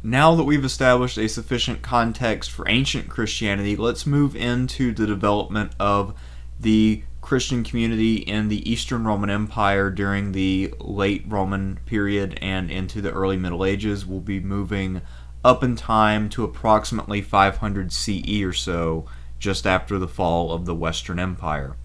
Now that we've established a sufficient context for ancient Christianity, let's move into the development of the Christian community in the Eastern Roman Empire during the late Roman period and into the early Middle Ages. We'll be moving up in time to approximately 500 CE or so, just after the fall of the Western Empire.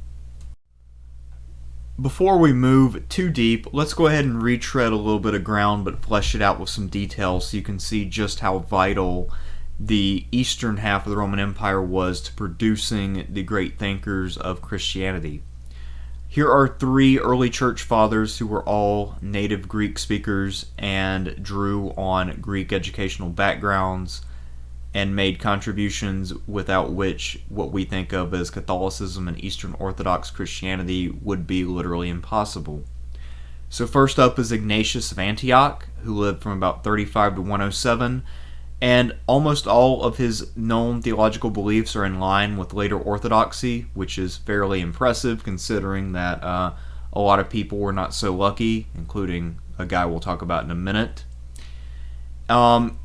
Before we move too deep, let's go ahead and retread a little bit of ground but flesh it out with some details so you can see just how vital the eastern half of the Roman Empire was to producing the great thinkers of Christianity. Here are three early church fathers who were all native Greek speakers and drew on Greek educational backgrounds and made contributions without which what we think of as Catholicism and Eastern Orthodox Christianity would be literally impossible. So first up is Ignatius of Antioch, who lived from about 35 to 107, and almost all of his known theological beliefs are in line with later orthodoxy, which is fairly impressive considering that a lot of people were not so lucky, including a guy we'll talk about in a minute.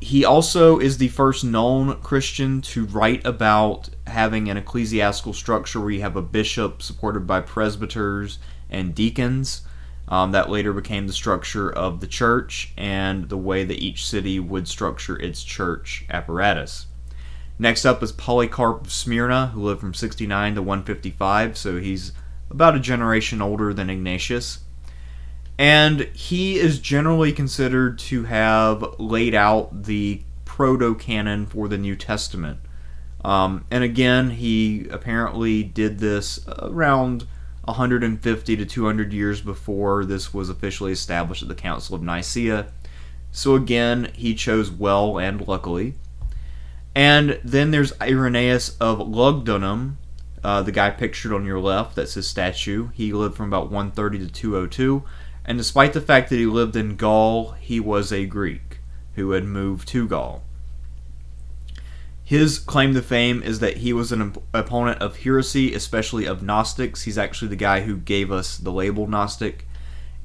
He also is the first known Christian to write about having an ecclesiastical structure where you have a bishop supported by presbyters and deacons. That later became the structure of the church and the way that each city would structure its church apparatus. Next up is Polycarp of Smyrna, who lived from 69 to 155, so he's about a generation older than Ignatius. And he is generally considered to have laid out the proto-canon for the New Testament. And again, he apparently did this around 150 to 200 years before this was officially established at the Council of Nicaea. So again, he chose well and luckily. And then there's Irenaeus of Lugdunum, the guy pictured on your left, that's his statue. He lived from about 130 to 202. And despite the fact that he lived in Gaul, he was a Greek who had moved to Gaul. His claim to fame is that he was an opponent of heresy, especially of Gnostics. He's actually the guy who gave us the label Gnostic.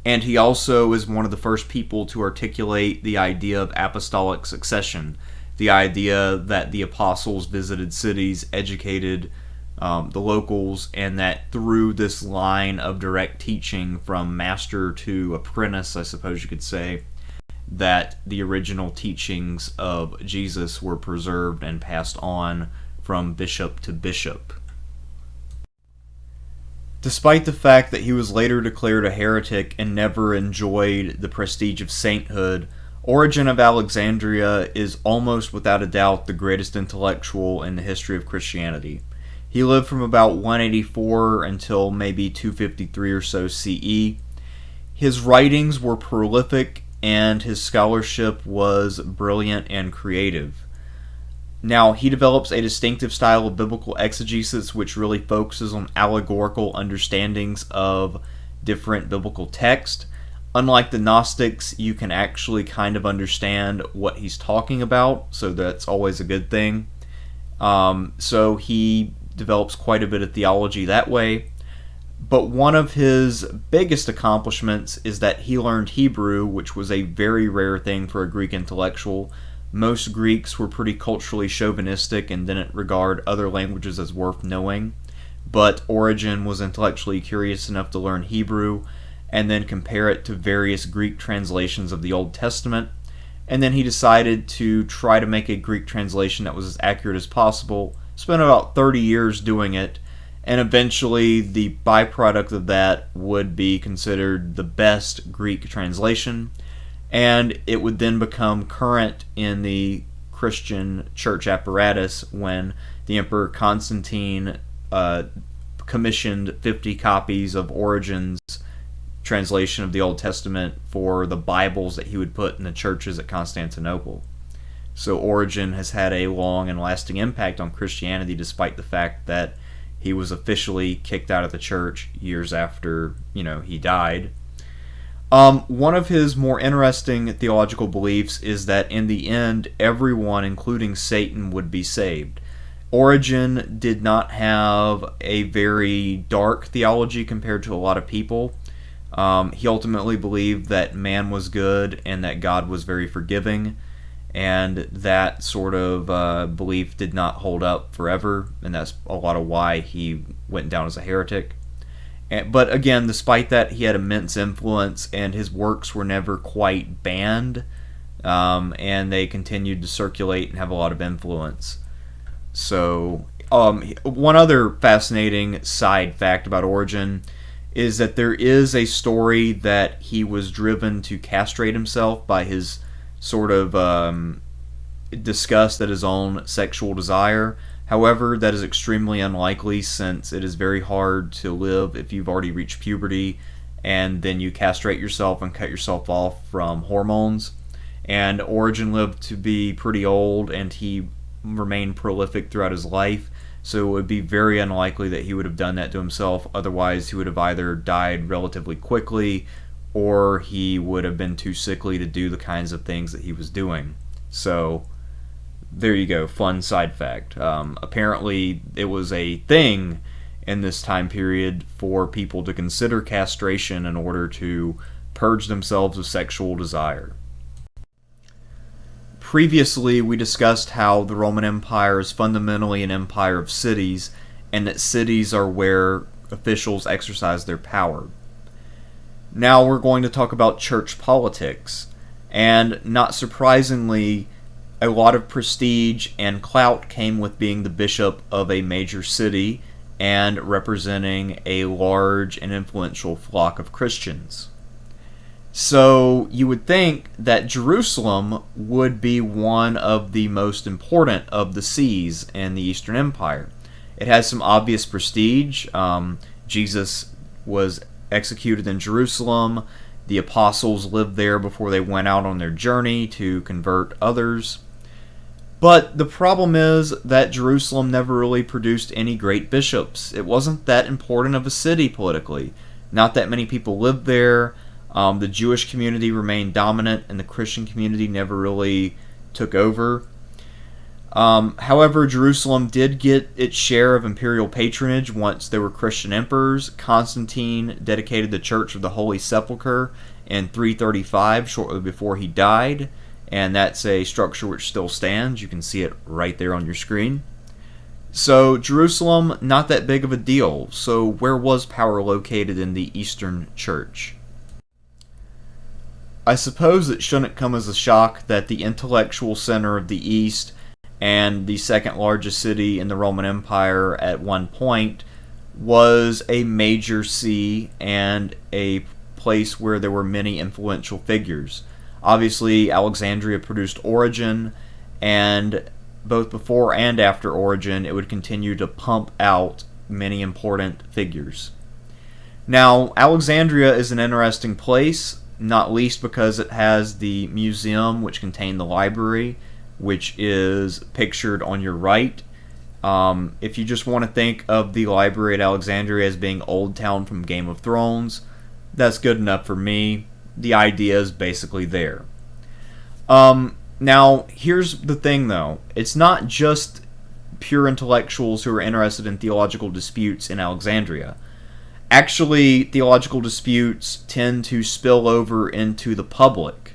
And he also is one of the first people to articulate the idea of apostolic succession, the idea that the apostles visited cities, educated the locals, and that through this line of direct teaching from master to apprentice, I suppose you could say, that the original teachings of Jesus were preserved and passed on from bishop to bishop. Despite the fact that he was later declared a heretic and never enjoyed the prestige of sainthood, Origen of Alexandria is almost without a doubt the greatest intellectual in the history of Christianity. He lived from about 184 until maybe 253 or so CE. His writings were prolific and his scholarship was brilliant and creative. Now, he develops a distinctive style of biblical exegesis which really focuses on allegorical understandings of different biblical texts. Unlike the Gnostics, you can actually kind of understand what he's talking about, so that's always a good thing. So he develops quite a bit of theology that way. But one of his biggest accomplishments is that he learned Hebrew, which was a very rare thing for a Greek intellectual. Most Greeks were pretty culturally chauvinistic and didn't regard other languages as worth knowing. But Origen was intellectually curious enough to learn Hebrew and then compare it to various Greek translations of the Old Testament. And then he decided to try to make a Greek translation that was as accurate as possible. Spent about 30 years doing it, and eventually the byproduct of that would be considered the best Greek translation, and it would then become current in the Christian church apparatus when the Emperor Constantine commissioned 50 copies of Origen's translation of the Old Testament for the Bibles that he would put in the churches at Constantinople. So Origen has had a long and lasting impact on Christianity despite the fact that he was officially kicked out of the church years after, he died. One of his more interesting theological beliefs is that in the end, everyone, including Satan, would be saved. Origen did not have a very dark theology compared to a lot of people. He ultimately believed that man was good and that God was very forgiving. and that sort of belief did not hold up forever, and that's a lot of why he went down as a heretic. But again, despite that, he had immense influence, and his works were never quite banned, and they continued to circulate and have a lot of influence. So, one other fascinating side fact about Origen is that there is a story that he was driven to castrate himself by his sort of disgust at his own sexual desire. However, that is extremely unlikely, since it is very hard to live if you've already reached puberty and then you castrate yourself and cut yourself off from hormones. And Origen lived to be pretty old, and he remained prolific throughout his life, so it would be very unlikely that he would have done that to himself. Otherwise, he would have either died relatively quickly, or he would have been too sickly to do the kinds of things that he was doing. So, there you go, fun side fact. Apparently, it was a thing in this time period for people to consider castration in order to purge themselves of sexual desire. Previously, we discussed how the Roman Empire is fundamentally an empire of cities, and that cities are where officials exercise their power. Now we're going to talk about church politics, and not surprisingly, a lot of prestige and clout came with being the bishop of a major city and representing a large and influential flock of Christians. So you would think that Jerusalem would be one of the most important of the sees in the Eastern Empire. It has some obvious prestige. Jesus was executed in Jerusalem. The apostles lived there before they went out on their journey to convert others. But the problem is that Jerusalem never really produced any great bishops. It wasn't that important of a city politically. Not that many people lived there. The Jewish community remained dominant, and the Christian community never really took over. However, Jerusalem did get its share of imperial patronage once there were Christian emperors. Constantine dedicated the Church of the Holy Sepulchre in 335, shortly before he died, and that's a structure which still stands. You can see it right there on your screen. So, Jerusalem, not that big of a deal. So, where was power located in the Eastern Church? I suppose it shouldn't come as a shock that the intellectual center of the East and the second largest city in the Roman Empire at one point was a major see and a place where there were many influential figures. Obviously, Alexandria produced Origen, and both before and after Origen, it would continue to pump out many important figures. Now, Alexandria is an interesting place, not least because it has the museum, which contained the library, which is pictured on your right. If you just want to think of the library at Alexandria as being Old Town from Game of Thrones, that's good enough for me. The idea is basically there. Now, here's the thing though. It's not just pure intellectuals who are interested in theological disputes in Alexandria. Actually, theological disputes tend to spill over into the public.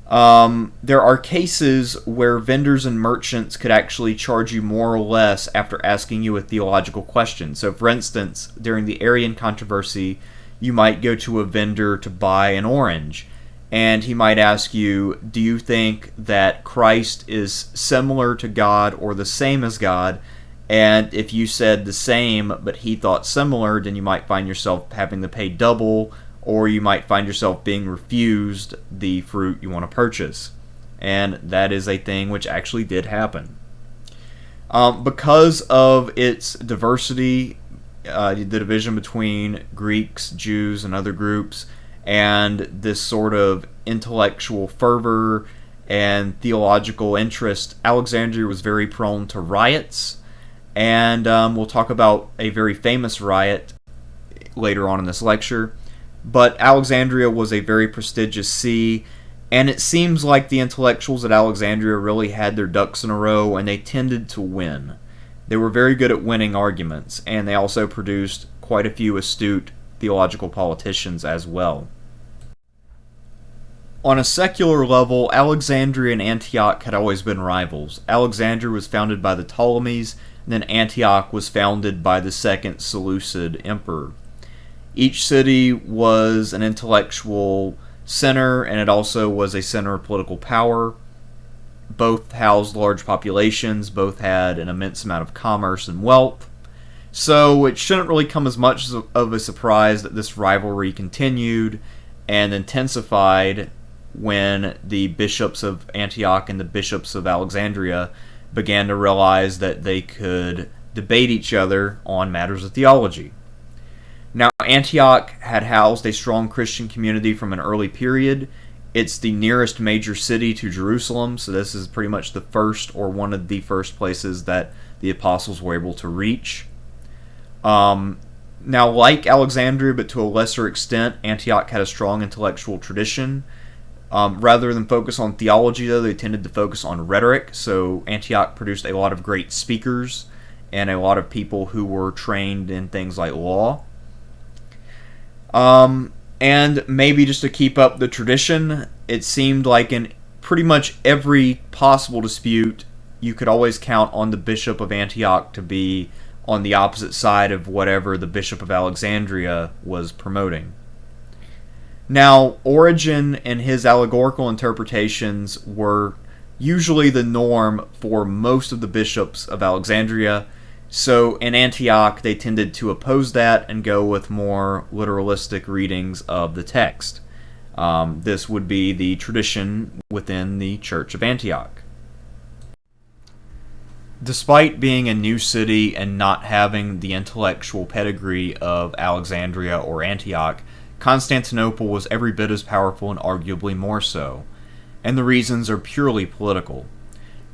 There are cases where vendors and merchants could actually charge you more or less after asking you a theological question. So, for instance, during the Arian controversy, you might go to a vendor to buy an orange, and he might ask you, do you think that Christ is similar to God or the same as God? And if you said the same, but he thought similar, then you might find yourself having to pay double, or you might find yourself being refused the fruit you want to purchase. And that is a thing which actually did happen. Because of its diversity, the division between Greeks, Jews, and other groups, and this sort of intellectual fervor and theological interest, Alexandria was very prone to riots. And we'll talk about a very famous riot later on in this lecture. But Alexandria was a very prestigious see, and it seems like the intellectuals at Alexandria really had their ducks in a row, and they tended to win. They were very good at winning arguments, and they also produced quite a few astute theological politicians as well. On a secular level, Alexandria and Antioch had always been rivals. Alexandria was founded by the Ptolemies, and then Antioch was founded by the second Seleucid emperor. Each city was an intellectual center, and it also was a center of political power. Both housed large populations, both had an immense amount of commerce and wealth. So it shouldn't really come as much of a surprise that this rivalry continued and intensified when the bishops of Antioch and the bishops of Alexandria began to realize that they could debate each other on matters of theology. Now, Antioch had housed a strong Christian community from an early period. It's the nearest major city to Jerusalem, so this is pretty much the first or one of the first places that the apostles were able to reach. Now, like Alexandria, but to a lesser extent, Antioch had a strong intellectual tradition. Rather than focus on theology, though, they tended to focus on rhetoric. So Antioch produced a lot of great speakers and a lot of people who were trained in things like law. And maybe just to keep up the tradition, it seemed like in pretty much every possible dispute, you could always count on the Bishop of Antioch to be on the opposite side of whatever the Bishop of Alexandria was promoting. Now, Origen and his allegorical interpretations were usually the norm for most of the bishops of Alexandria, so in Antioch they tended to oppose that and go with more literalistic readings of the text. This would be the tradition within the Church of Antioch. Despite being a new city and not having the intellectual pedigree of Alexandria or Antioch, Constantinople was every bit as powerful and arguably more so, and the reasons are purely political.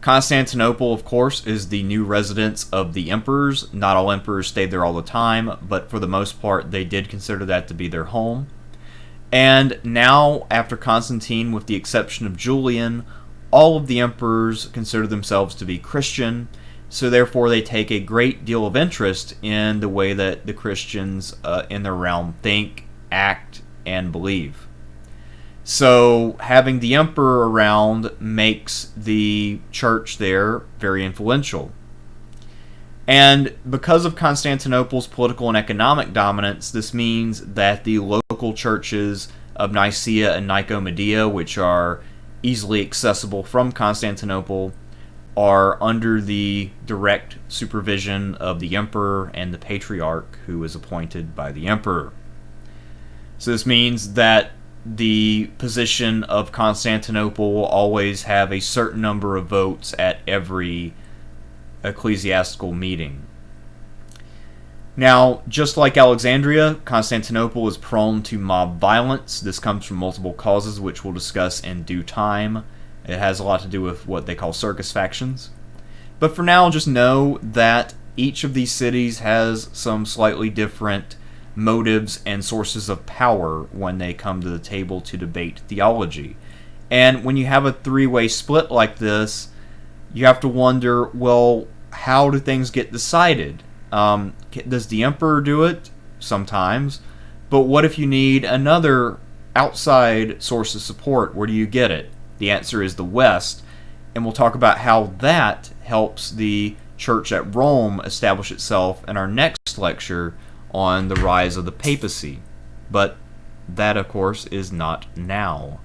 Constantinople, of course, is the new residence of the emperors. Not all emperors stayed there all the time, but for the most part they did consider that to be their home. And now, after Constantine, with the exception of Julian, all of the emperors consider themselves to be Christian, so therefore they take a great deal of interest in the way that the Christians in their realm think, act, and believe. So having the emperor around makes the church there very influential. And because of Constantinople's political and economic dominance, this means that the local churches of Nicaea and Nicomedia, which are easily accessible from Constantinople, are under the direct supervision of the emperor and the patriarch, who is appointed by the emperor. So this means that the position of Constantinople will always have a certain number of votes at every ecclesiastical meeting. Now, just like Alexandria, Constantinople is prone to mob violence. This comes from multiple causes, which we'll discuss in due time. It has a lot to do with what they call circus factions. But for now, just know that each of these cities has some slightly different motives and sources of power when they come to the table to debate theology. And when you have a three-way split like this, you have to wonder, well, how do things get decided? Does the emperor do it? Sometimes. But what if you need another outside source of support? Where do you get it? The answer is the West. And we'll talk about how that helps the church at Rome establish itself in our next lecture on the rise of the papacy. But that, of course, is not now.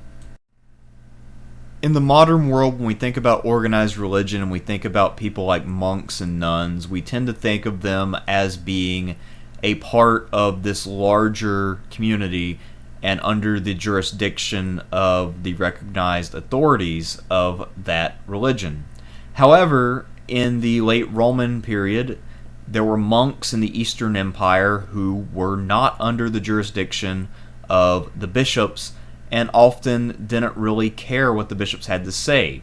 In the modern world, when we think about organized religion and we think about people like monks and nuns, we tend to think of them as being a part of this larger community and under the jurisdiction of the recognized authorities of that religion. However, in the late Roman period, there were monks in the Eastern Empire who were not under the jurisdiction of the bishops and often didn't really care what the bishops had to say.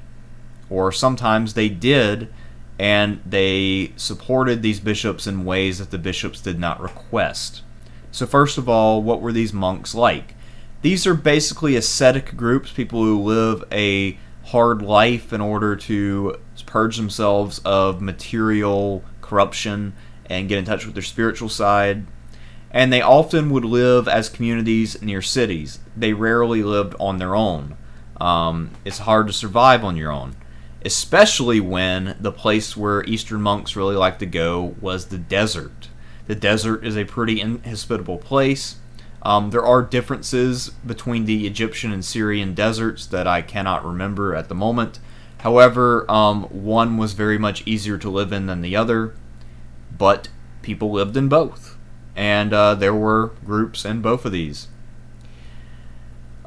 Or sometimes they did, and they supported these bishops in ways that the bishops did not request. So first of all, what were these monks like? These are basically ascetic groups, people who live a hard life in order to purge themselves of material corruption and get in touch with their spiritual side. And they often would live as communities near cities. They rarely lived on their own. It's hard to survive on your own, especially when the place where Eastern monks really like to go was the desert. The desert is a pretty inhospitable place. There are differences between the Egyptian and Syrian deserts that I cannot remember at the moment. However, one was very much easier to live in than the other, but people lived in both, and there were groups in both of these.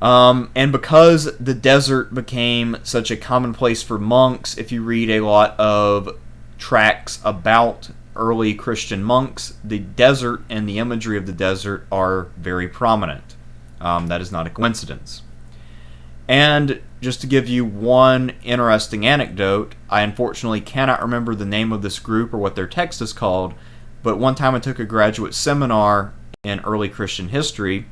And because the desert became such a common place for monks, if you read a lot of tracts about early Christian monks, the desert and the imagery of the desert are very prominent. That is not a coincidence. And just to give you one interesting anecdote, I unfortunately cannot remember the name of this group or what their text is called, but one time I took a graduate seminar in early Christian history,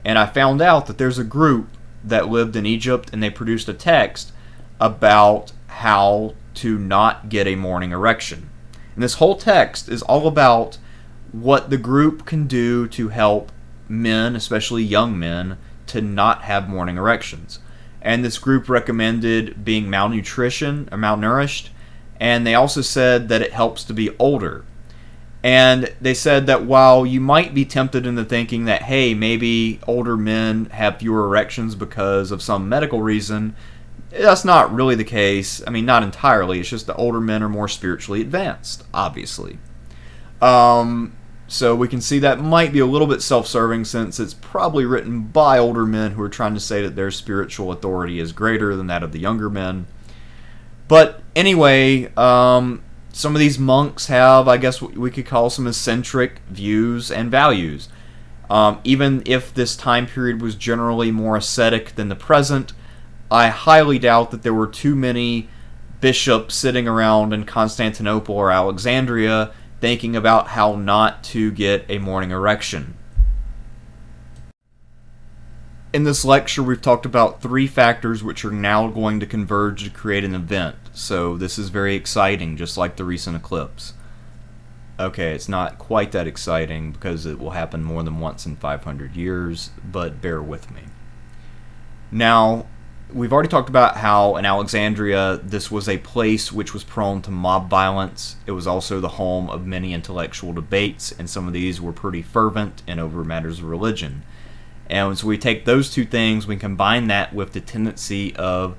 and I found out that there's a group that lived in Egypt, and they produced a text about how to not get a morning erection. And this whole text is all about what the group can do to help men, especially young men, to not have morning erections. And this group recommended being malnourished, and they also said that it helps to be older. And they said that while you might be tempted into thinking that, hey, maybe older men have fewer erections because of some medical reason, that's not really the case. I mean, not entirely. It's just that older men are more spiritually advanced, obviously. So we can see that might be a little bit self-serving, since it's probably written by older men who are trying to say that their spiritual authority is greater than that of the younger men. But anyway, some of these monks have, I guess, what we could call some eccentric views and values. Even if this time period was generally more ascetic than the present, I highly doubt that there were too many bishops sitting around in Constantinople or Alexandria thinking about how not to get a morning erection. In this lecture, we've talked about 3 factors which are now going to converge to create an event. So this is very exciting, just like the recent eclipse. Okay, it's not quite that exciting because it will happen more than once in 500 years, but bear with me. Now, we've already talked about how in Alexandria this was a place which was prone to mob violence. It was also the home of many intellectual debates, and some of these were pretty fervent and over matters of religion. And so we take those two things, we combine that with the tendency of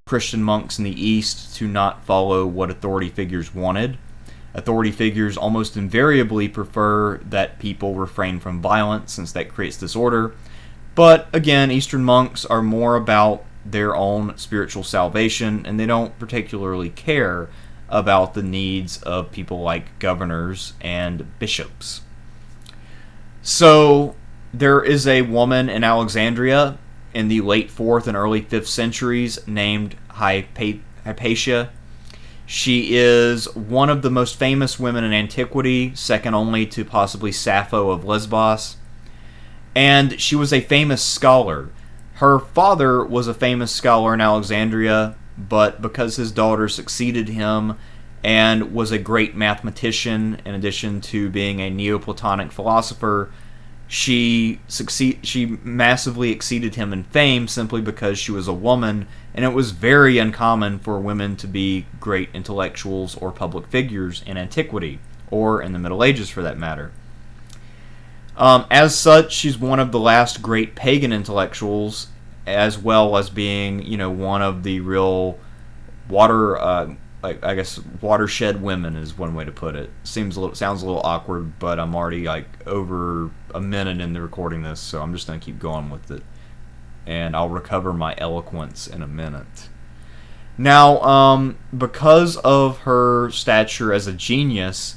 Christian monks in the East to not follow what authority figures wanted. Authority figures almost invariably prefer that people refrain from violence, since that creates disorder. But again, Eastern monks are more about their own spiritual salvation, and they don't particularly care about the needs of people like governors and bishops. So there is a woman in Alexandria in the late 4th and early 5th centuries named Hypatia. She is one of the most famous women in antiquity, second only to possibly Sappho of Lesbos. And she was a famous scholar. Her father was a famous scholar in Alexandria, but because his daughter succeeded him and was a great mathematician, in addition to being a Neoplatonic philosopher, she massively exceeded him in fame simply because she was a woman, and it was very uncommon for women to be great intellectuals or public figures in antiquity, or in the Middle Ages for that matter. As such, she's one of the last great pagan intellectuals, as well as being, one of the real watershed women is one way to put it. Sounds a little awkward, but I'm already over a minute into recording this, so I'm just going to keep going with it, and I'll recover my eloquence in a minute. Now, because of her stature as a genius,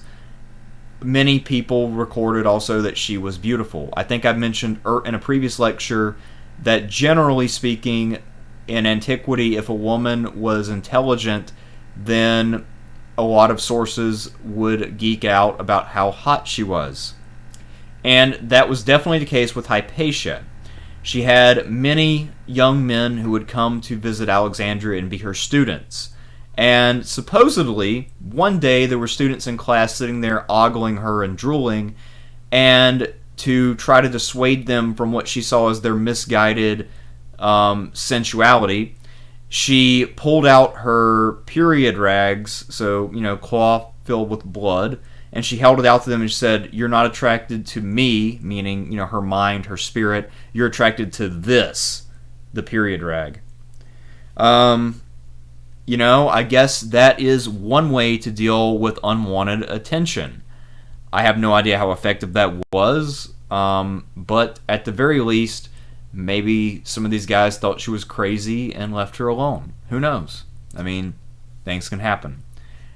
many people recorded also that she was beautiful. I think I mentioned in a previous lecture that generally speaking, in antiquity, if a woman was intelligent, then a lot of sources would geek out about how hot she was. And that was definitely the case with Hypatia. She had many young men who would come to visit Alexandria and be her students. And supposedly, one day there were students in class sitting there ogling her and drooling, and to try to dissuade them from what she saw as their misguided sensuality, she pulled out her period rags, so, cloth filled with blood, and she held it out to them and she said, "You're not attracted to me," meaning, her mind, her spirit. "You're attracted to this," the period rag. I guess that is one way to deal with unwanted attention. I have no idea how effective that was, but at the very least, maybe some of these guys thought she was crazy and left her alone. Who knows? I mean, things can happen.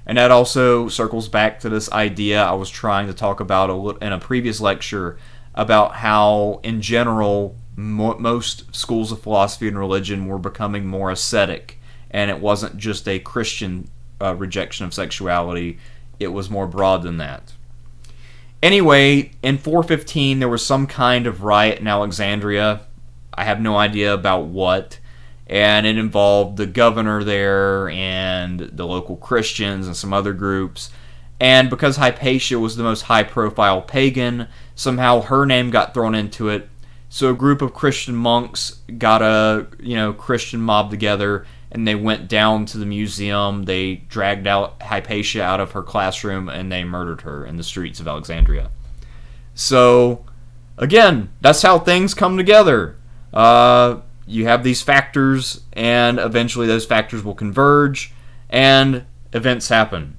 And that also circles back to this idea I was trying to talk about in a previous lecture about how, in general, most schools of philosophy and religion were becoming more ascetic, and it wasn't just a Christian rejection of sexuality, it was more broad than that. Anyway, in 415 there was some kind of riot in Alexandria. I have no idea about what, and it involved the governor there and the local Christians and some other groups. And because Hypatia was the most high-profile pagan, somehow her name got thrown into it. So a group of Christian monks got a Christian mob together, and they went down to the museum. They dragged out Hypatia out of her classroom, and they murdered her in the streets of Alexandria. So, again, that's how things come together. You have these factors, and eventually those factors will converge, and events happen.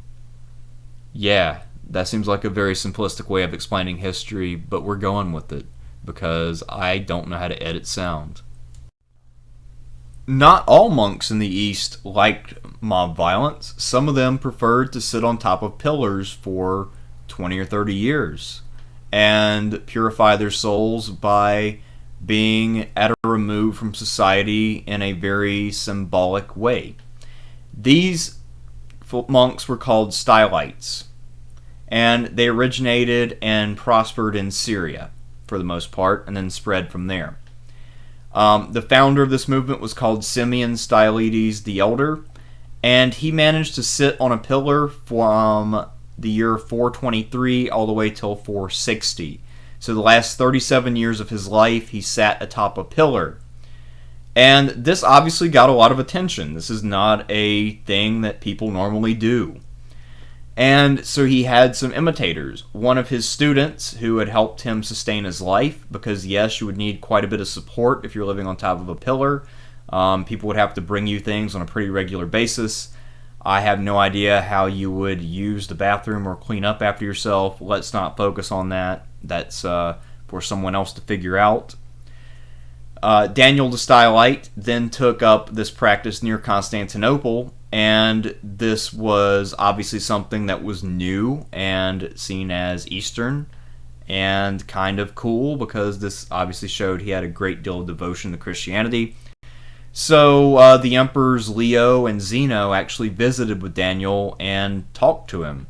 Yeah, that seems like a very simplistic way of explaining history, but we're going with it, because I don't know how to edit sound. Not all monks in the East liked mob violence. Some of them preferred to sit on top of pillars for 20 or 30 years and purify their souls by being at a remove from society in a very symbolic way. These monks were called Stylites, and they originated and prospered in Syria for the most part, and then spread from there. The founder of this movement was called Simeon Stylites the Elder, and he managed to sit on a pillar from the year 423 all the way till 460. So the last 37 years of his life, he sat atop a pillar. And this obviously got a lot of attention. This is not a thing that people normally do. And so he had some imitators. One of his students who had helped him sustain his life, because yes, you would need quite a bit of support if you're living on top of a pillar. People would have to bring you things on a pretty regular basis. I have no idea how you would use the bathroom or clean up after yourself. Let's not focus on that. That's for someone else to figure out. Daniel the Stylite then took up this practice near Constantinople, and this was obviously something that was new and seen as Eastern and kind of cool, because this obviously showed he had a great deal of devotion to Christianity. So the emperors Leo and Zeno actually visited with Daniel and talked to him.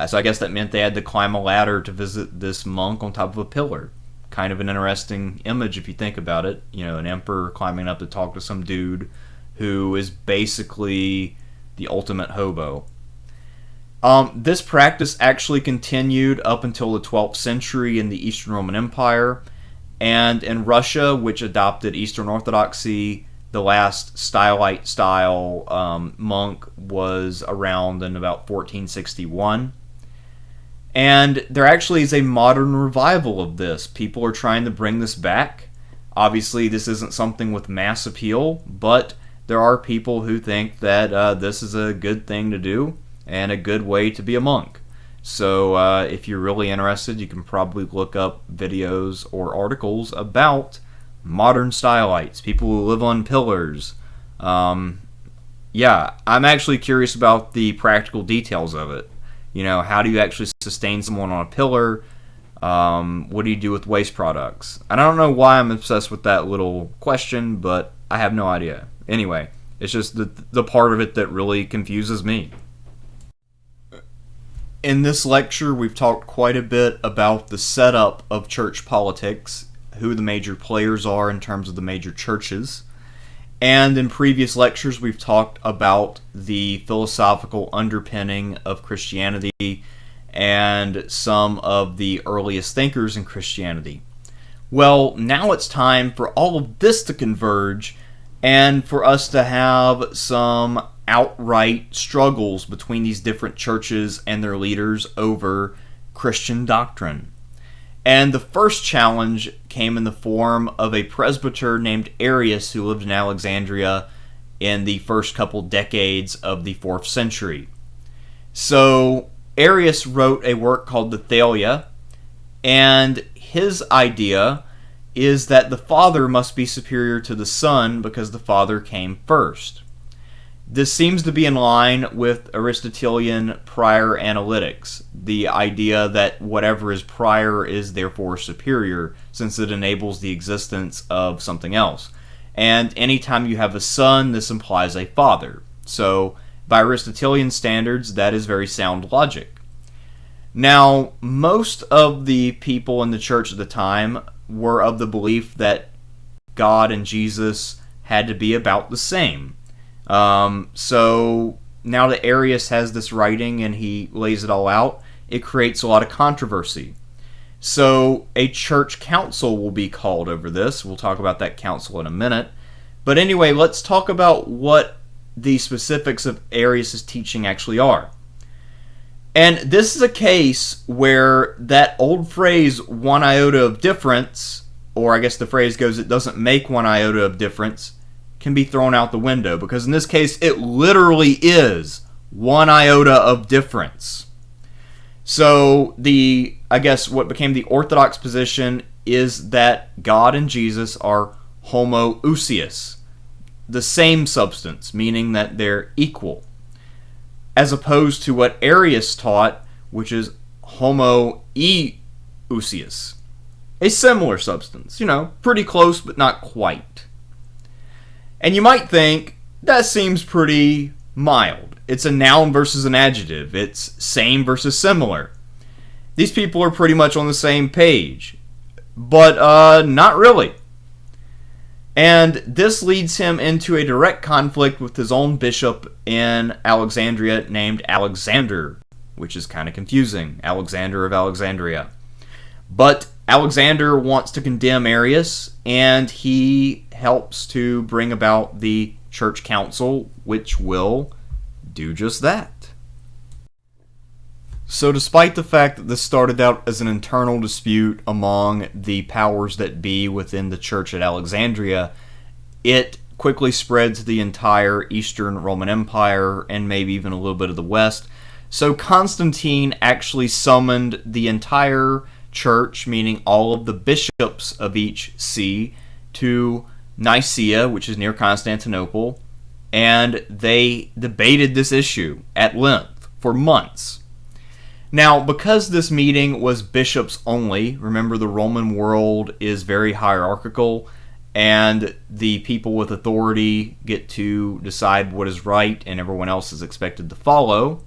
So I guess that meant they had to climb a ladder to visit this monk on top of a pillar. Kind of an interesting image if you think about it. An emperor climbing up to talk to some dude who is basically the ultimate hobo. This practice actually continued up until the 12th century in the Eastern Roman Empire, and in Russia, which adopted Eastern Orthodoxy, the last Stylite-style monk was around in about 1461. And there actually is a modern revival of this. People are trying to bring this back. Obviously, this isn't something with mass appeal, but there are people who think that this is a good thing to do and a good way to be a monk. So if you're really interested, you can probably look up videos or articles about modern Stylites, people who live on pillars. Yeah, I'm actually curious about the practical details of it. How do you actually sustain someone on a pillar? What do you do with waste products? And I don't know why I'm obsessed with that little question, but I have no idea. Anyway, it's just the part of it that really confuses me. In this lecture, we've talked quite a bit about the setup of church politics, who the major players are in terms of the major churches. And in previous lectures, we've talked about the philosophical underpinning of Christianity and some of the earliest thinkers in Christianity. Well, now it's time for all of this to converge and for us to have some outright struggles between these different churches and their leaders over Christian doctrine. And the first challenge came in the form of a presbyter named Arius who lived in Alexandria in the first couple decades of the 4th century. So Arius wrote a work called the Thalia, and his idea is that the Father must be superior to the Son because the Father came first. This seems to be in line with Aristotelian prior analytics, the idea that whatever is prior is therefore superior, since it enables the existence of something else. And anytime you have a son, this implies a father. So, by Aristotelian standards, that is very sound logic. Now, most of the people in the church at the time were of the belief that God and Jesus had to be about the same. So now that Arius has this writing and he lays it all out, it creates a lot of controversy. So a church council will be called over this. We'll talk about that council in a minute. But anyway, let's talk about what the specifics of Arius' teaching actually are. And this is a case where that old phrase, one iota of difference, or I guess the phrase goes, it doesn't make one iota of difference, can be thrown out the window, because in this case it literally is one iota of difference. So I guess what became the orthodox position is that God and Jesus are homoousios, the same substance, meaning that they're equal, as opposed to what Arius taught, which is homoousios, a similar substance, pretty close but not quite. And you might think, that seems pretty mild. It's a noun versus an adjective. It's same versus similar. These people are pretty much on the same page. But not really. And this leads him into a direct conflict with his own bishop in Alexandria named Alexander, which is kind of confusing. Alexander of Alexandria. But Alexander wants to condemn Arius, and he helps to bring about the church council, which will do just that. So despite the fact that this started out as an internal dispute among the powers that be within the church at Alexandria, it quickly spread to the entire Eastern Roman Empire and maybe even a little bit of the West. So Constantine actually summoned the entire church, meaning all of the bishops of each see, to Nicaea, which is near Constantinople, and they debated this issue at length for months. Now, because this meeting was bishops only, remember the Roman world is very hierarchical, and the people with authority get to decide what is right, and everyone else is expected to follow.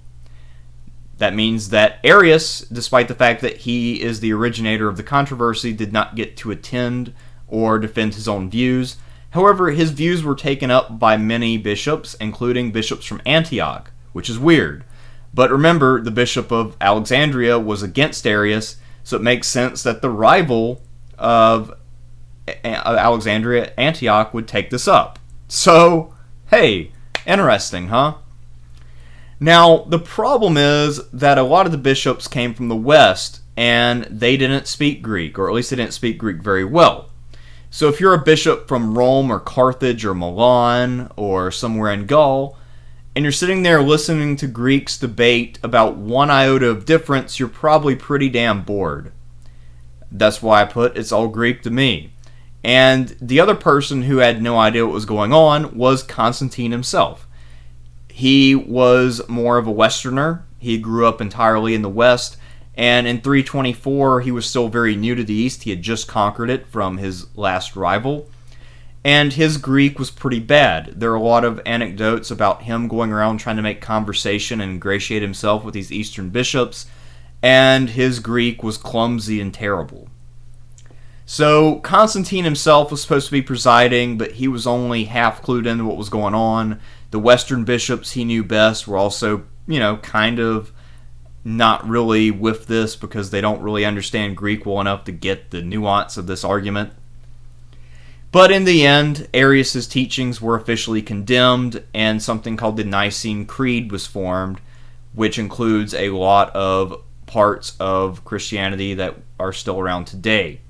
That means that Arius, despite the fact that he is the originator of the controversy, did not get to attend or defend his own views. However, his views were taken up by many bishops, including bishops from Antioch, which is weird. But remember, the bishop of Alexandria was against Arius, so it makes sense that the rival of Alexandria, Antioch, would take this up. So, hey, interesting, huh? Now, the problem is that a lot of the bishops came from the West, and they didn't speak Greek, or at least they didn't speak Greek very well. So if you're a bishop from Rome or Carthage or Milan or somewhere in Gaul, and you're sitting there listening to Greeks debate about one iota of difference, you're probably pretty damn bored. That's why I put, it's all Greek to me. And the other person who had no idea what was going on was Constantine himself. He was more of a Westerner. He grew up entirely in the West, and in 324 he was still very new to the East. He had just conquered it from his last rival, and his Greek was pretty bad. There are a lot of anecdotes about him going around trying to make conversation and ingratiate himself with these Eastern bishops, and his Greek was clumsy and terrible. So Constantine himself was supposed to be presiding, but he was only half clued into what was going on. The Western bishops he knew best were also, kind of not really with this because they don't really understand Greek well enough to get the nuance of this argument. But in the end, Arius' teachings were officially condemned, and something called the Nicene Creed was formed, which includes a lot of parts of Christianity that are still around today.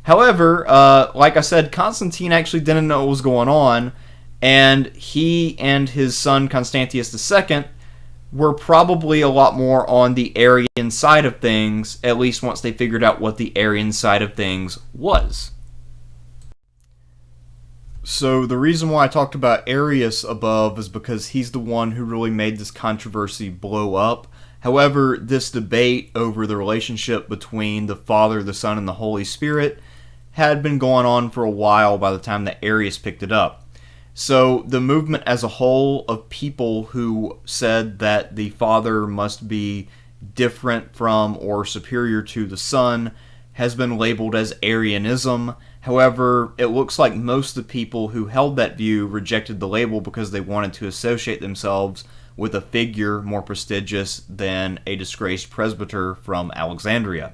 However, like I said, Constantine actually didn't know what was going on, and he and his son Constantius II were probably a lot more on the Arian side of things, at least once they figured out what the Arian side of things was. So the reason why I talked about Arius above is because he's the one who really made this controversy blow up. However, this debate over the relationship between the Father, the Son, and the Holy Spirit had been going on for a while by the time that Arius picked it up. So the movement as a whole of people who said that the Father must be different from or superior to the Son has been labeled as Arianism. However, it looks like most of the people who held that view rejected the label because they wanted to associate themselves with a figure more prestigious than a disgraced presbyter from Alexandria.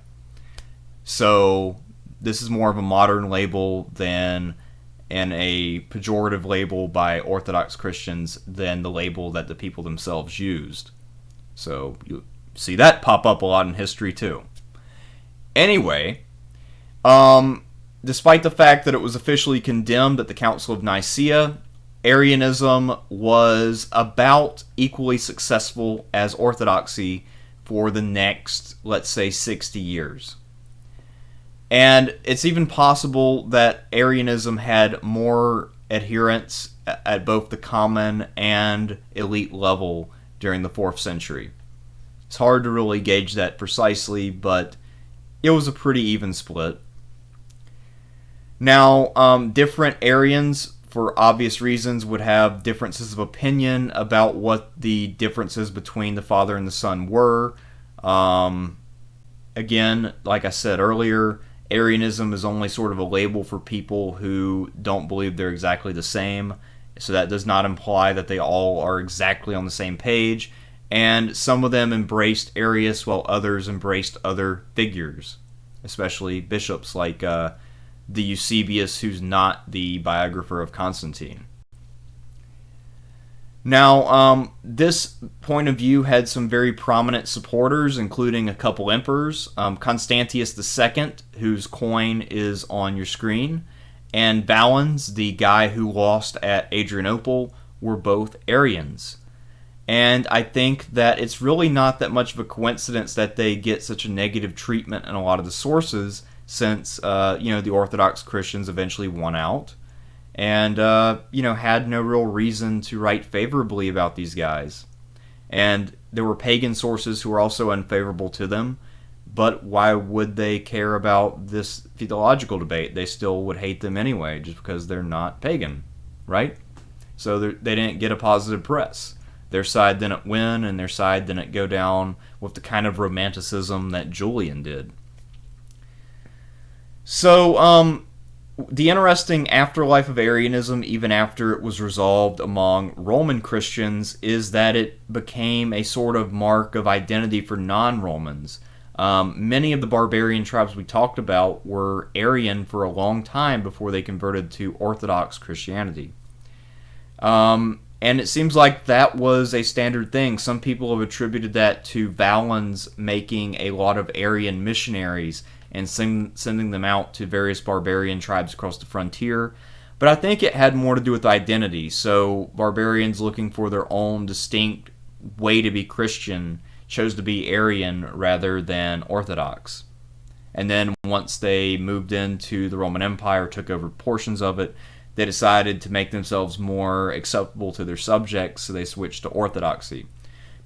So this is more of a modern label than a pejorative label by Orthodox Christians than the label that the people themselves used. So you see that pop up a lot in history too. Anyway, despite the fact that it was officially condemned at the Council of Nicaea, Arianism was about equally successful as Orthodoxy for the next, let's say, 60 years. And it's even possible that Arianism had more adherents at both the common and elite level during the 4th century. It's hard to really gauge that precisely, but it was a pretty even split. Now, different Arians, for obvious reasons, would have differences of opinion about what the differences between the Father and the Son were. Again, like I said earlier, Arianism is only sort of a label for people who don't believe they're exactly the same, so that does not imply that they all are exactly on the same page, and some of them embraced Arius while others embraced other figures, especially bishops like the Eusebius, who's not the biographer of Constantine. Now, this point of view had some very prominent supporters, including a couple emperors. Constantius II, whose coin is on your screen, and Valens, the guy who lost at Adrianople, were both Arians. And I think that it's really not that much of a coincidence that they get such a negative treatment in a lot of the sources, since the Orthodox Christians eventually won out, and had no real reason to write favorably about these guys. And there were pagan sources who were also unfavorable to them, but why would they care about this theological debate? They still would hate them anyway, just because they're not pagan, right? So they didn't get a positive press. Their side didn't win, and their side didn't go down with the kind of romanticism that Julian did. So, the interesting afterlife of Arianism, even after it was resolved among Roman Christians, is that it became a sort of mark of identity for non-Romans. Many of the barbarian tribes we talked about were Arian for a long time before they converted to Orthodox Christianity. And it seems like that was a standard thing. Some people have attributed that to Valens making a lot of Arian missionaries and sending them out to various barbarian tribes across the frontier. But I think it had more to do with identity. So barbarians looking for their own distinct way to be Christian chose to be Arian rather than Orthodox. And then once they moved into the Roman Empire, took over portions of it, they decided to make themselves more acceptable to their subjects, so they switched to Orthodoxy.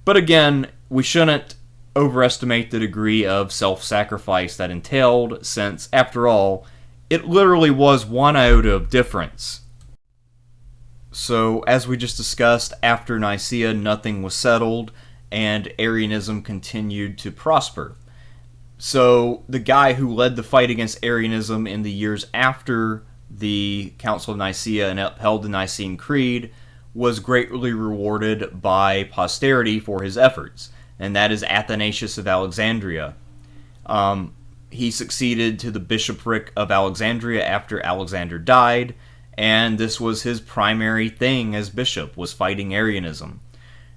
But again, we shouldn't overestimate the degree of self-sacrifice that entailed, since, after all, it literally was one iota of difference. So, as we just discussed, after Nicaea, nothing was settled, and Arianism continued to prosper. So, the guy who led the fight against Arianism in the years after the Council of Nicaea and upheld the Nicene Creed was greatly rewarded by posterity for his efforts. and that is Athanasius of Alexandria. He succeeded to the bishopric of Alexandria after Alexander died, and this was his primary thing as bishop, was fighting Arianism.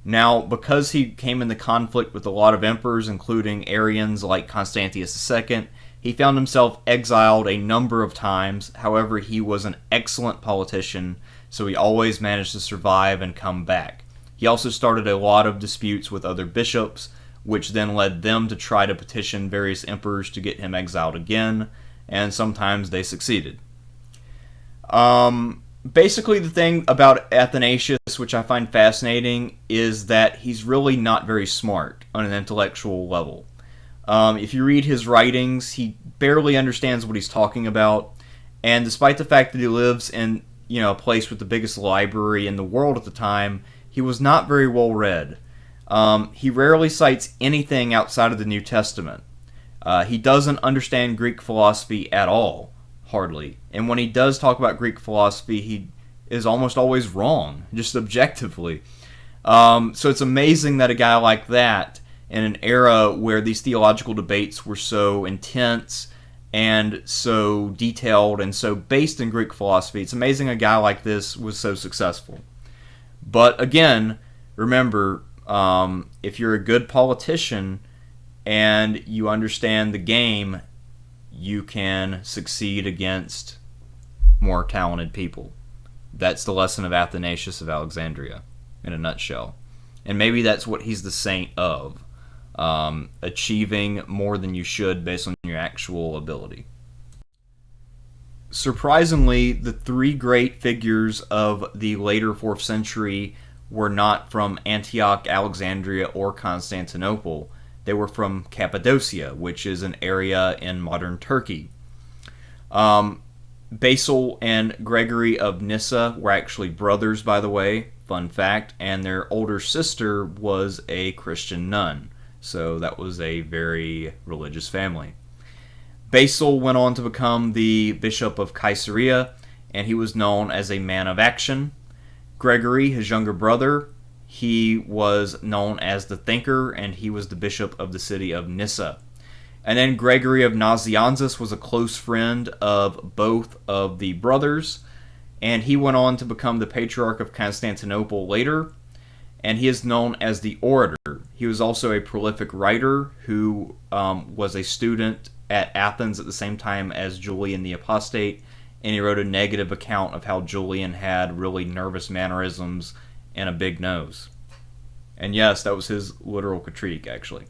Now, because he came into conflict with a lot of emperors, including Arians like Constantius II, he found himself exiled a number of times. However, he was an excellent politician, so he always managed to survive and come back. He also started a lot of disputes with other bishops, which then led them to try to petition various emperors to get him exiled again, and sometimes they succeeded. Basically, the thing about Athanasius, which I find fascinating, is that he's really not very smart on an intellectual level. If you read his writings, he barely understands what he's talking about, and despite the fact that he lives in a place with the biggest library in the world at the time, he was not very well read. He rarely cites anything outside of the New Testament. He doesn't understand Greek philosophy at all, hardly. And when he does talk about Greek philosophy, he is almost always wrong, just objectively. So it's amazing that a guy like that, in an era where these theological debates were so intense and so detailed and so based in Greek philosophy, it's amazing a guy like this was so successful. But again, remember, if you're a good politician and you understand the game, you can succeed against more talented people. That's the lesson of Athanasius of Alexandria in a nutshell. And maybe that's what he's the saint of, achieving more than you should based on your actual ability. Surprisingly, the three great figures of the later 4th century were not from Antioch, Alexandria, or Constantinople. They were from Cappadocia, which is an area in modern Turkey. Basil and Gregory of Nyssa were actually brothers, by the way, fun fact, and their older sister was a Christian nun. So that was a very religious family. Basil went on to become the bishop of Caesarea, and he was known as a man of action. Gregory, his younger brother, he was known as the thinker, and he was the bishop of the city of Nyssa. And then Gregory of Nazianzus was a close friend of both of the brothers, and he went on to become the Patriarch of Constantinople later, and he is known as the orator. He was also a prolific writer who was a student at Athens at the same time as Julian the Apostate, and he wrote a negative account of how Julian had really nervous mannerisms and a big nose. And yes, that was his literal critique, actually.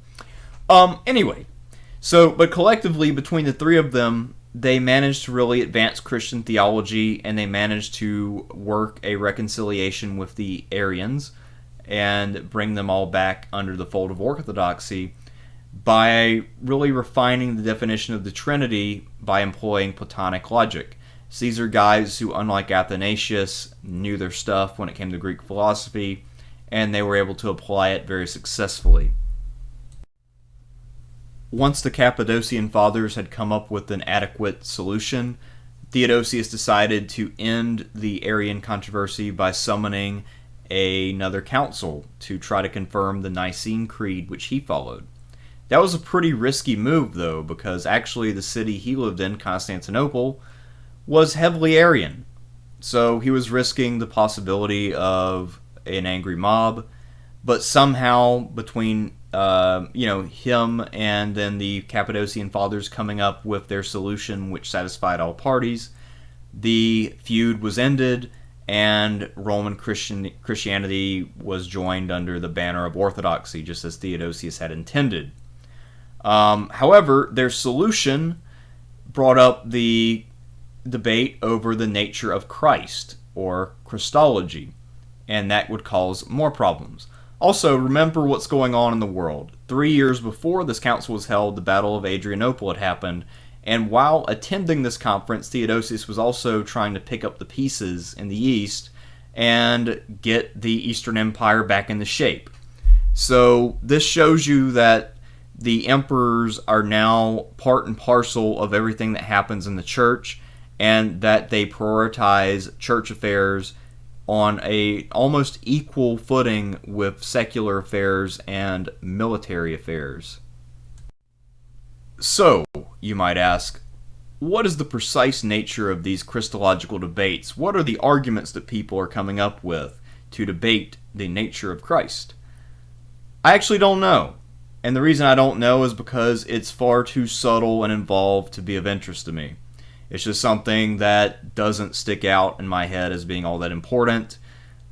Anyway, but collectively, between the three of them, they managed to really advance Christian theology, and they managed to work a reconciliation with the Arians and bring them all back under the fold of orthodoxy by really refining the definition of the Trinity by employing Platonic logic. So these are guys who, unlike Athanasius, knew their stuff when it came to Greek philosophy, and they were able to apply it very successfully. Once the Cappadocian Fathers had come up with an adequate solution, Theodosius decided to end the Arian controversy by summoning another council to try to confirm the Nicene Creed, which he followed. That was a pretty risky move, though, because actually the city he lived in, Constantinople, was heavily Arian. So he was risking the possibility of an angry mob, but somehow between him and then the Cappadocian Fathers coming up with their solution which satisfied all parties, the feud was ended, and Roman Christianity was joined under the banner of orthodoxy, just as Theodosius had intended. However, their solution brought up the debate over the nature of Christ, or Christology, and that would cause more problems. Also, remember what's going on in the world. 3 years before this council was held, the Battle of Adrianople had happened, and while attending this conference, Theodosius was also trying to pick up the pieces in the East and get the Eastern Empire back into shape. So this shows you that the emperors are now part and parcel of everything that happens in the church, and that they prioritize church affairs on a almost equal footing with secular affairs and military affairs. So, you might ask, what is the precise nature of these Christological debates? What are the arguments that people are coming up with to debate the nature of Christ? I actually don't know. And the reason I don't know is because it's far too subtle and involved to be of interest to me. It's just something that doesn't stick out in my head as being all that important.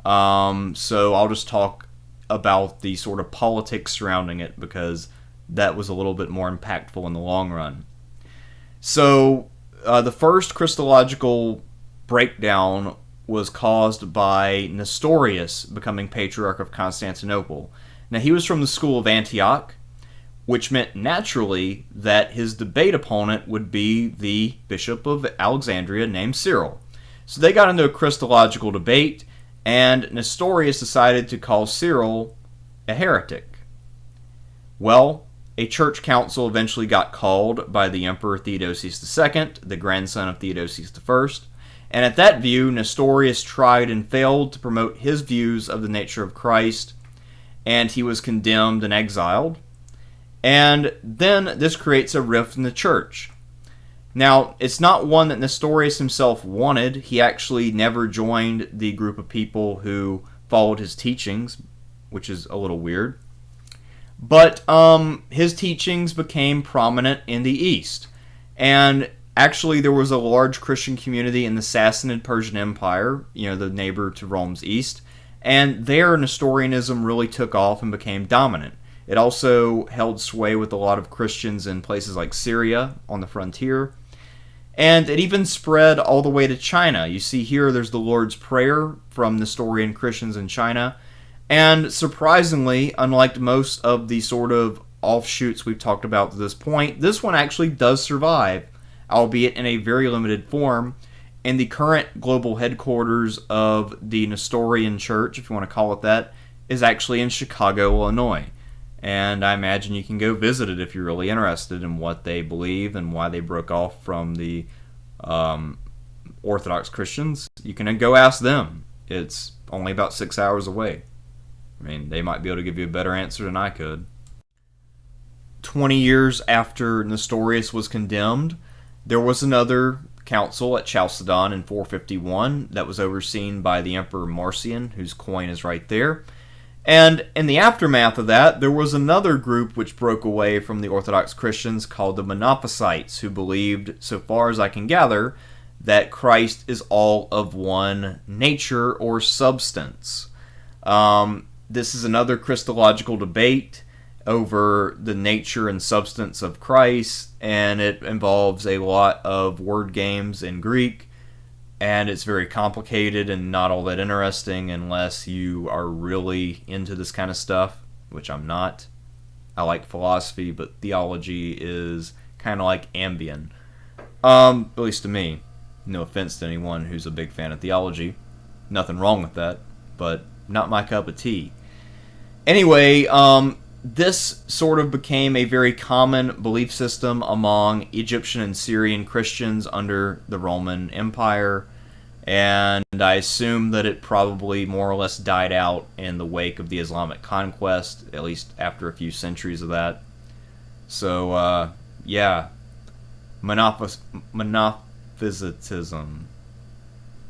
So I'll just talk about the sort of politics surrounding it because that was a little bit more impactful in the long run. So the first Christological breakdown was caused by Nestorius becoming Patriarch of Constantinople. Now, he was from the school of Antioch, which meant naturally that his debate opponent would be the Bishop of Alexandria named Cyril. So they got into a Christological debate, and Nestorius decided to call Cyril a heretic. Well, a church council eventually got called by the Emperor Theodosius II, the grandson of Theodosius I, and at that view, Nestorius tried and failed to promote his views of the nature of Christ, and he was condemned and exiled. And then this creates a rift in the church. Now, it's not one that Nestorius himself wanted. He actually never joined the group of people who followed his teachings, which is a little weird. But his teachings became prominent in the East. And actually, there was a large Christian community in the Sassanid Persian Empire, the neighbor to Rome's east. And there, Nestorianism really took off and became dominant. It also held sway with a lot of Christians in places like Syria on the frontier. And it even spread all the way to China. You see here, there's the Lord's Prayer from Nestorian Christians in China. And surprisingly, unlike most of the sort of offshoots we've talked about to this point, this one actually does survive, albeit in a very limited form. And the current global headquarters of the Nestorian Church, if you want to call it that, is actually in Chicago, Illinois. And I imagine you can go visit it if you're really interested in what they believe and why they broke off from the Orthodox Christians. You can go ask them. It's only about 6 hours away. I mean, they might be able to give you a better answer than I could. 20 years after Nestorius was condemned, there was another council at Chalcedon in 451 that was overseen by the Emperor Marcian, whose coin is right there. And in the aftermath of that, there was another group which broke away from the Orthodox Christians called the Monophysites, who believed, so far as I can gather, that Christ is all of one nature or substance. This is another Christological debate over the nature and substance of Christ, and it involves a lot of word games in Greek, and it's very complicated and not all that interesting unless you are really into this kind of stuff, which I'm not. I like philosophy, but theology is kind of like Ambien. At least to me. No offense to anyone who's a big fan of theology. Nothing wrong with that, but not my cup of tea. Anyway, this sort of became a very common belief system among Egyptian and Syrian Christians under the Roman Empire, and I assume that it probably more or less died out in the wake of the Islamic conquest, at least after a few centuries of that. So, yeah, Monophysitism.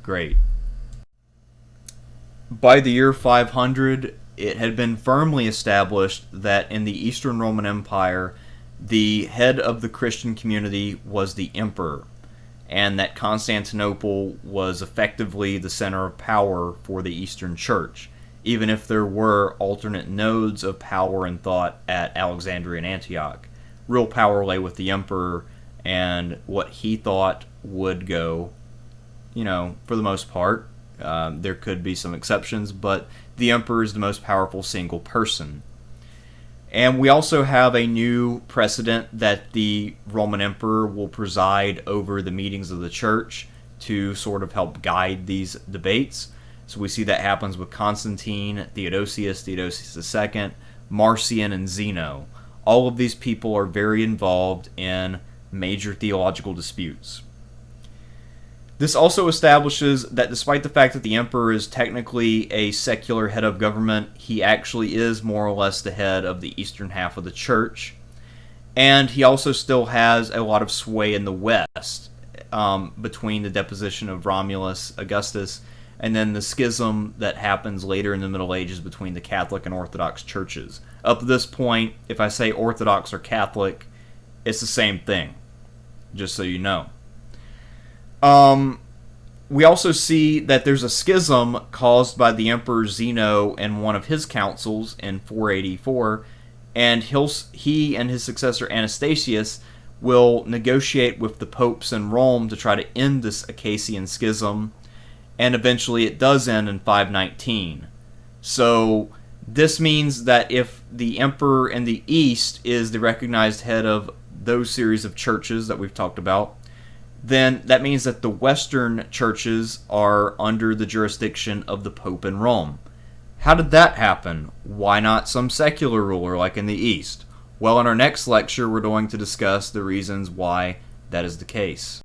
Great. By the year 500, it had been firmly established that in the Eastern Roman Empire, the head of the Christian community was the emperor, and that Constantinople was effectively the center of power for the Eastern Church, even if there were alternate nodes of power and thought at Alexandria and Antioch. Real power lay with the emperor, and what he thought would go, for the most part. There could be some exceptions, but the emperor is the most powerful single person. And we also have a new precedent that the Roman emperor will preside over the meetings of the church to sort of help guide these debates. So we see that happens with Constantine, Theodosius II, Marcion, and Zeno. All of these people are very involved in major theological disputes. This also establishes that despite the fact that the emperor is technically a secular head of government, he actually is more or less the head of the eastern half of the church. And he also still has a lot of sway in the west, between the deposition of Romulus Augustus and then the schism that happens later in the Middle Ages between the Catholic and Orthodox churches. Up to this point, if I say Orthodox or Catholic, it's the same thing, just so you know. We also see that there's a schism caused by the Emperor Zeno in one of his councils in 484, and he and his successor Anastasius will negotiate with the popes in Rome to try to end this Acacian schism, and eventually it does end in 519. So this means that if the emperor in the east is the recognized head of those series of churches that we've talked about, then that means that the western churches are under the jurisdiction of the pope in Rome. How did that happen? Why not some secular ruler like in the east? Well, in our next lecture, we're going to discuss the reasons why that is the case.